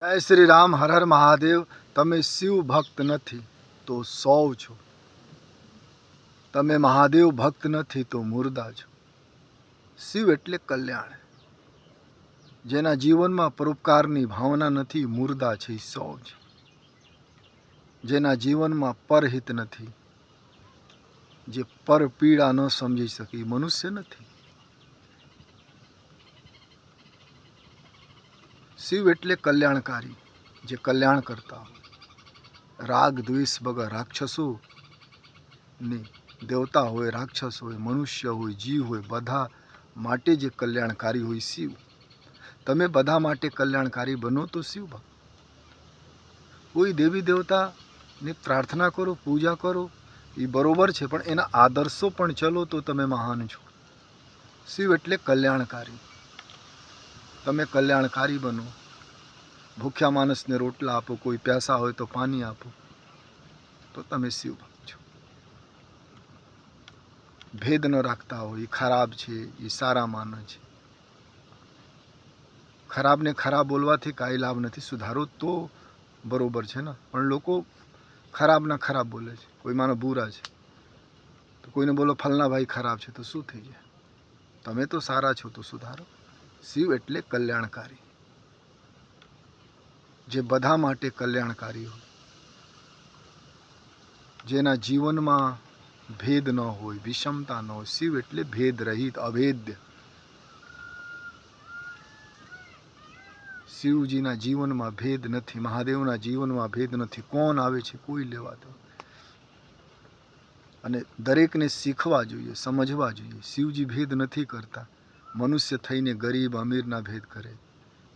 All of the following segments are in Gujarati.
જય શ્રી રામ. હર હર મહાદેવ. તમે શિવ ભક્ત નથી તો સૌ છો. તમે મહાદેવ ભક્ત નથી તો મુર્દા છો. શિવ એટલે કલ્યાણ. જેના જીવનમાં પરોપકારની ભાવના નથી, મુર્દા છે એ સૌ છે. જેના જીવનમાં પરહિત નથી, જે પર પીડા ન સમજી શકે એ મનુષ્ય નથી. શિવ એટલે કલ્યાણકારી, જે કલ્યાણ કરતા હોય. રાગ દ્વેષ વગર રાક્ષસો ની, દેવતા હોય, રાક્ષસ હોય, મનુષ્ય હોય, જીવ હોય, બધા માટે જે કલ્યાણકારી હોય શિવ. તમે બધા માટે કલ્યાણકારી બનો તો શિવ ભક્ત. કોઈ દેવી દેવતાની પ્રાર્થના કરો, પૂજા કરો, એ બરોબર છે, પણ એના આદર્શો પણ ચલો તો તમે મહાન છો. શિવ એટલે કલ્યાણકારી. તમે કલ્યાણકારી બનો. ભૂખ્યા માણસને રોટલા આપો, કોઈ પ્યાસા હોય તો પાણી આપો, તો તમે શિવ ભક્ત છો. ભેદ ન રાખતા હોય, એ ખરાબ છે, એ સારા માને છે. ખરાબને ખરાબ બોલવાથી કાંઈ લાભ નથી. સુધારો તો બરોબર છે ને, પણ લોકો ખરાબના ખરાબ બોલે છે. કોઈ માનો બુરા છે તો કોઈને બોલો ફલના ભાઈ ખરાબ છે, તો શું થઈ જાય? તમે તો સારા છો તો સુધારો. શિવ એટલે કલ્યાણકારી, જે બધા માટે કલ્યાણકારી હોય. જેના જીવનમાં ભેદ ન હોય, વિષમતા ન હોય. શિવ એટલે ભેદ રહિત, અભેદ્ય. શિવજીના જીવનમાં ભેદ નથી, મહાદેવના જીવનમાં ભેદ નથી. કોણ આવે છે કોઈ લેવા દો. અને દરેકને શીખવા જોઈએ, સમજવા જોઈએ. શિવજી ભેદ નથી કરતા. મનુષ્ય થઈને ગરીબ અમીરના ભેદ કરે.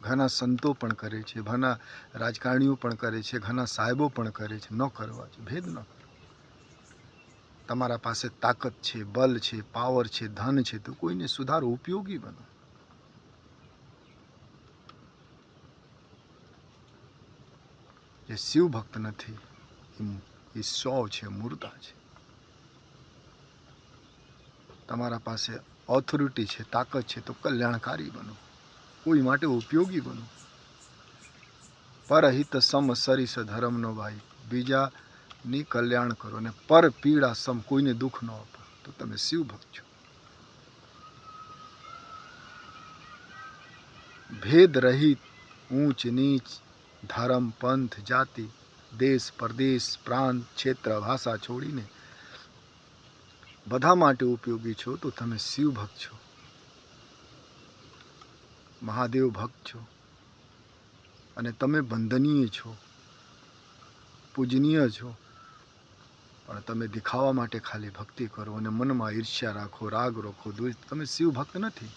ઘણા સંતો પણ કરે છે, ઘણા રાજકારણીઓ પણ કરે છે, ઘણા સાહેબો પણ કરે છે. ન કરવા જોઈએ, ભેદ ન કરો. તમારા પાસે તાકાત છે, બલ છે, પાવર છે, ધન છે, તો કોઈને સુધારો, ઉપયોગી બનો. જે શિવ ભક્ત નથી એ સૌ છે, મુર્દા છે. તમારા પાસે ઓથોરિટી છે, તાકાત છે, તો કલ્યાણકારી બનો. કોઈ માટે ઉપયોગી બનો. પરહિત સમ સરિસ ધર્મનો ભાઈ. બીજાની કલ્યાણ કરો અને પર પીડા સમ, કોઈને દુઃખ ન આપો, તો તમે શિવ ભક્ત છો. ભેદ રહિત, ઊંચ નીચ, ધર્મ, પંથ, જાતિ, દેશ પરદેશ, પ્રાંત, ક્ષેત્ર, ભાષા છોડીને બધા માટે ઉપયોગી છો, તો તમે શિવ ભક્ત છો. મહાદેવ ભક્ત છો. અને તમે વંદનીય છો, પૂજનીય છો. પણ તમે દેખાવા માટે ખાલી ભક્તિ કરો અને મનમાં ઈર્ષ્યા રાખો, રાગ રાખો, દ્વેષ, તમે શિવ ભક્ત નથી.